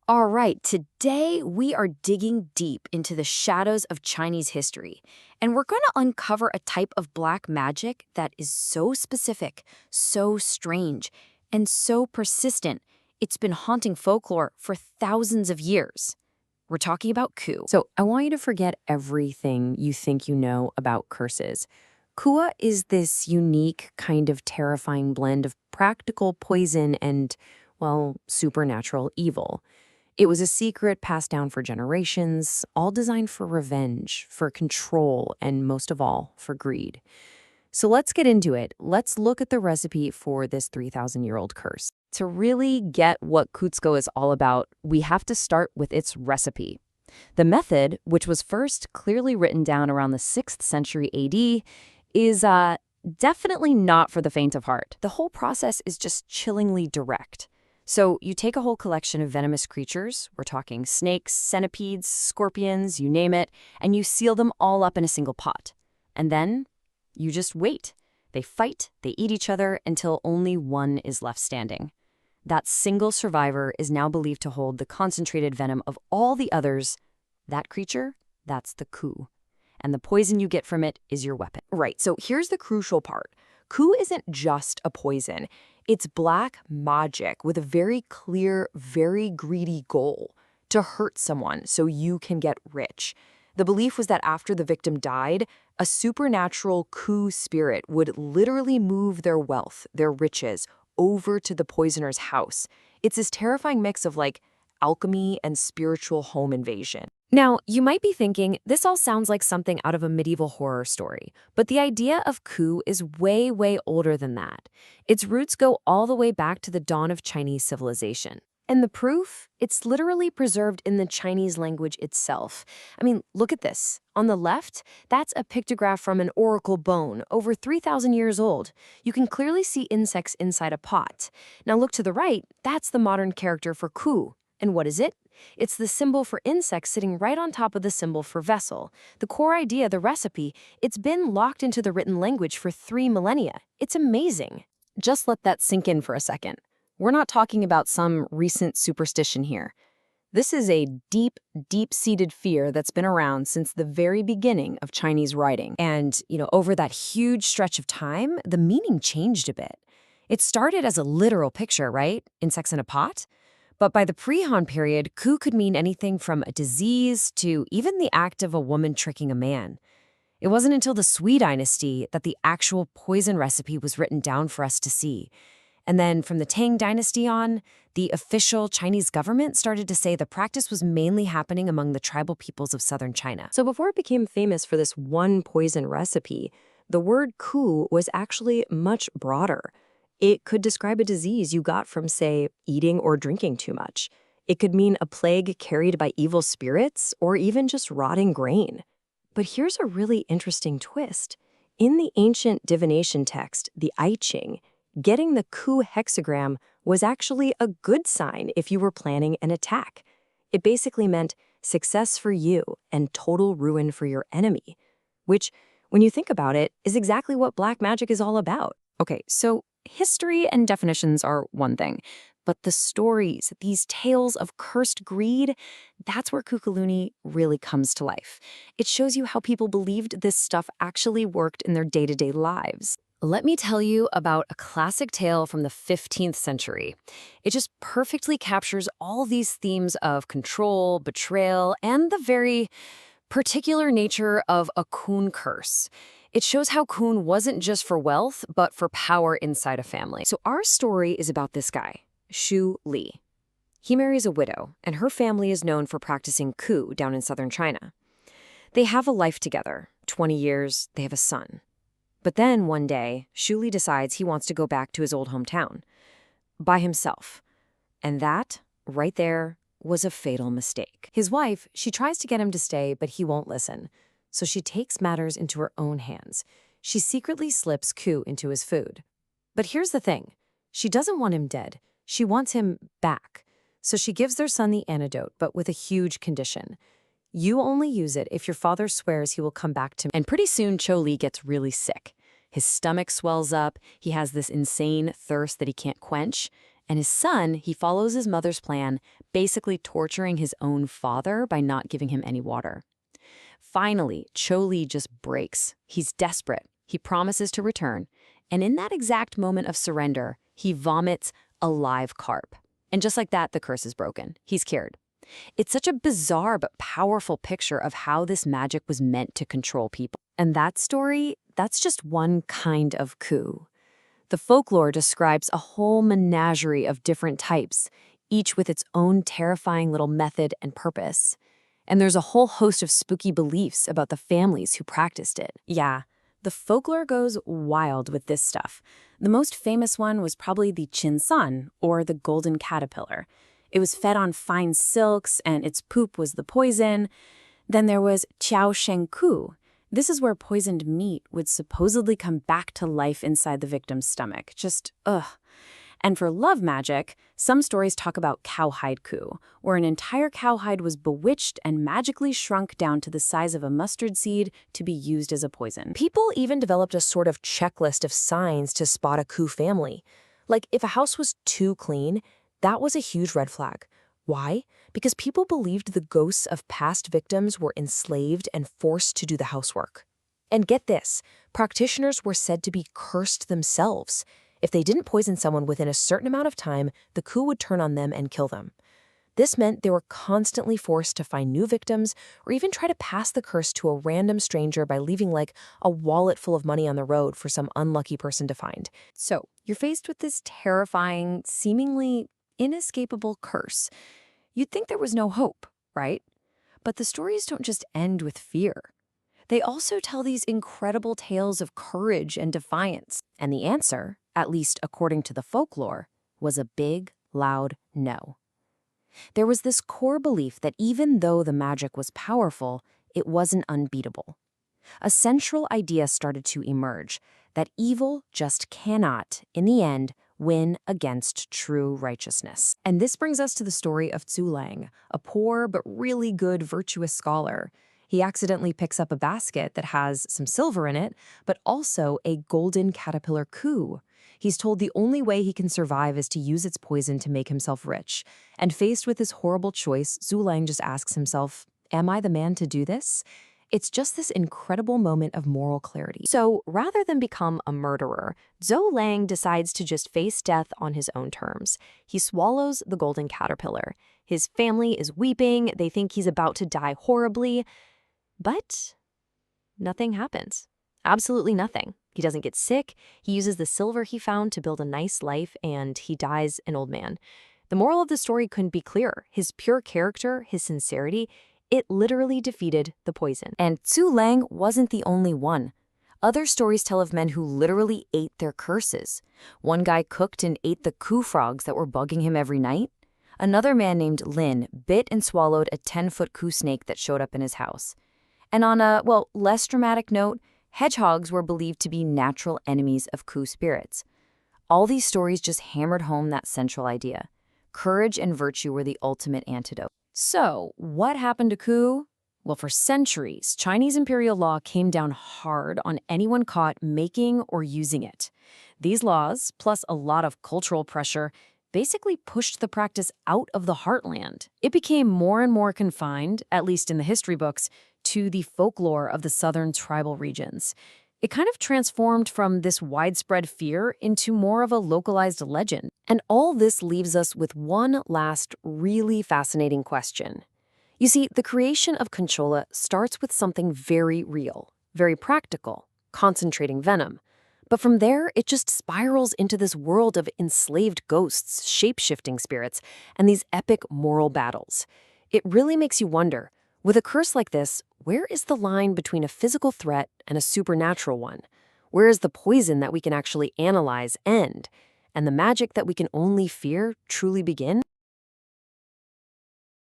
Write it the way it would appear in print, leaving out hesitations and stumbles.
All right, today we are digging deep into the shadows of Chinese history, and we're going to uncover a type of black magic that is so specific, so strange, and so persistent. It's been haunting folklore for thousands of years. We're talking about coup. So I want you to forget everything you think you know about curses. Kua is this unique, kind of terrifying blend of practical poison and, well, supernatural evil. It was a secret passed down for generations, all designed for revenge, for control, and most of all, for greed. So let's get into it. Let's look at the recipe for this 3,000-year-old curse. To really get what Kutsko is all about, we have to start with its recipe. The method, which was first clearly written down around the 6th century AD, is definitely not for the faint of heart. The whole process is just chillingly direct. So you take a whole collection of venomous creatures, we're talking snakes, centipedes, scorpions, you name it, and you seal them all up in a single pot. And then you just wait. They fight, they eat each other until only one is left standing. That single survivor is now believed to hold the concentrated venom of all the others. That creature, that's the coup. And the poison you get from it is your weapon. Right, so here's the crucial part. Coup isn't just a poison. It's black magic with a very clear, very greedy goal: to hurt someone so you can get rich. The belief was that after the victim died, a supernatural coup spirit would literally move their wealth, their riches, over to the poisoner's house. It's this terrifying mix of alchemy and spiritual home invasion. Now, you might be thinking, this all sounds like something out of a medieval horror story, but the idea of coup is way, way older than that. Its roots go all the way back to the dawn of Chinese civilization. And the proof? It's literally preserved in the Chinese language itself. I mean, look at this. On the left, that's a pictograph from an oracle bone, over 3,000 years old. You can clearly see insects inside a pot. Now look to the right, that's the modern character for coup. And what is it? It's the symbol for insect sitting right on top of the symbol for vessel. The core idea, the recipe, it's been locked into the written language for 3 millennia. It's amazing. Just let that sink in for a second. We're not talking about some recent superstition here. This is a deep, deep-seated fear that's been around since the very beginning of Chinese writing. And, over that huge stretch of time, the meaning changed a bit. It started as a literal picture, right? Insects in a pot? But by the pre-Han period, coup could mean anything from a disease to even the act of a woman tricking a man. It wasn't until the Sui dynasty that the actual poison recipe was written down for us to see. And then from the Tang dynasty on, the official Chinese government started to say the practice was mainly happening among the tribal peoples of southern China. So before it became famous for this one poison recipe, the word coup was actually much broader. It could describe a disease you got from, say, eating or drinking too much. It could mean a plague carried by evil spirits or even just rotting grain. But here's a really interesting twist. In the ancient divination text, the I Ching, getting the coup hexagram was actually a good sign if you were planning an attack. It basically meant success for you and total ruin for your enemy, which, when you think about it, is exactly what black magic is all about. Okay, so history and definitions are one thing, but the stories, these tales of cursed greed, that's where Kukuluni really comes to life. It shows you how people believed this stuff actually worked in their day-to-day lives. Let me tell you about a classic tale from the 15th century. It just perfectly captures all these themes of control, betrayal, and the very particular nature of a kun curse. It shows how kun wasn't just for wealth, but for power inside a family. So our story is about this guy, Shu Li. He marries a widow, and her family is known for practicing ku down in southern China. They have a life together, 20 years, they have a son. But then one day, Shu Li decides he wants to go back to his old hometown, by himself. And that, right there, was a fatal mistake. His wife, she tries to get him to stay, but he won't listen. So she takes matters into her own hands. She secretly slips ku into his food. But here's the thing. She doesn't want him dead. She wants him back. So she gives their son the antidote, but with a huge condition. You only use it if your father swears he will come back to me. And pretty soon, Cho Li gets really sick. His stomach swells up. He has this insane thirst that he can't quench. And his son, he follows his mother's plan, basically torturing his own father by not giving him any water. Finally, Cho-Li just breaks. He's desperate. He promises to return. And in that exact moment of surrender, he vomits a live carp. And just like that, the curse is broken. He's cured. It's such a bizarre but powerful picture of how this magic was meant to control people. And that story, that's just one kind of coup. The folklore describes a whole menagerie of different types, each with its own terrifying little method and purpose. And there's a whole host of spooky beliefs about the families who practiced it. Yeah, the folklore goes wild with this stuff. The most famous one was probably the Chinsan, or the golden caterpillar. It was fed on fine silks, and its poop was the poison. Then there was Qiao Shengku. This is where poisoned meat would supposedly come back to life inside the victim's stomach. Just, ugh. And for love magic, some stories talk about cowhide coup, where an entire cowhide was bewitched and magically shrunk down to the size of a mustard seed to be used as a poison. People even developed a sort of checklist of signs to spot a coup family. Like, if a house was too clean, that was a huge red flag. Why? Because people believed the ghosts of past victims were enslaved and forced to do the housework. And get this, practitioners were said to be cursed themselves. If they didn't poison someone within a certain amount of time, the coup would turn on them and kill them. This meant they were constantly forced to find new victims or even try to pass the curse to a random stranger by leaving like a wallet full of money on the road for some unlucky person to find. So, you're faced with this terrifying, seemingly inescapable curse. You'd think there was no hope, right? But the stories don't just end with fear. They also tell these incredible tales of courage and defiance. And the answer, at least according to the folklore, was a big, loud no. There was this core belief that even though the magic was powerful, it wasn't unbeatable. A central idea started to emerge, that evil just cannot, in the end, win against true righteousness. And this brings us to the story of Zhu Lang, a poor but really good virtuous scholar. He accidentally picks up a basket that has some silver in it, but also a golden caterpillar coup. He's told the only way he can survive is to use its poison to make himself rich. And faced with this horrible choice, Zhu Lang just asks himself, am I the man to do this? It's just this incredible moment of moral clarity. So rather than become a murderer, Zhou Lang decides to just face death on his own terms. He swallows the golden caterpillar. His family is weeping. They think he's about to die horribly. But nothing happens. Absolutely nothing. He doesn't get sick. He uses the silver he found to build a nice life, and he dies an old man. The moral of the story couldn't be clearer. His pure character, his sincerity, it literally defeated the poison. And Zhu Lang wasn't the only one. Other stories tell of men who literally ate their curses. One guy cooked and ate the coup frogs that were bugging him every night. Another man named Lin bit and swallowed a 10-foot coup snake that showed up in his house. And on a, well, less dramatic note, hedgehogs were believed to be natural enemies of coup spirits. All these stories just hammered home that central idea. Courage and virtue were the ultimate antidote. So, what happened to coup? Well, for centuries, Chinese imperial law came down hard on anyone caught making or using it. These laws, plus a lot of cultural pressure, basically pushed the practice out of the heartland. It became more and more confined, at least in the history books, to the folklore of the southern tribal regions. It kind of transformed from this widespread fear into more of a localized legend. And all this leaves us with one last really fascinating question. You see, the creation of Conchola starts with something very real, very practical, concentrating venom. But from there, it just spirals into this world of enslaved ghosts, shape-shifting spirits, and these epic moral battles. It really makes you wonder, with a curse like this, where is the line between a physical threat and a supernatural one? Where is the poison that we can actually analyze end? And the magic that we can only fear truly begin?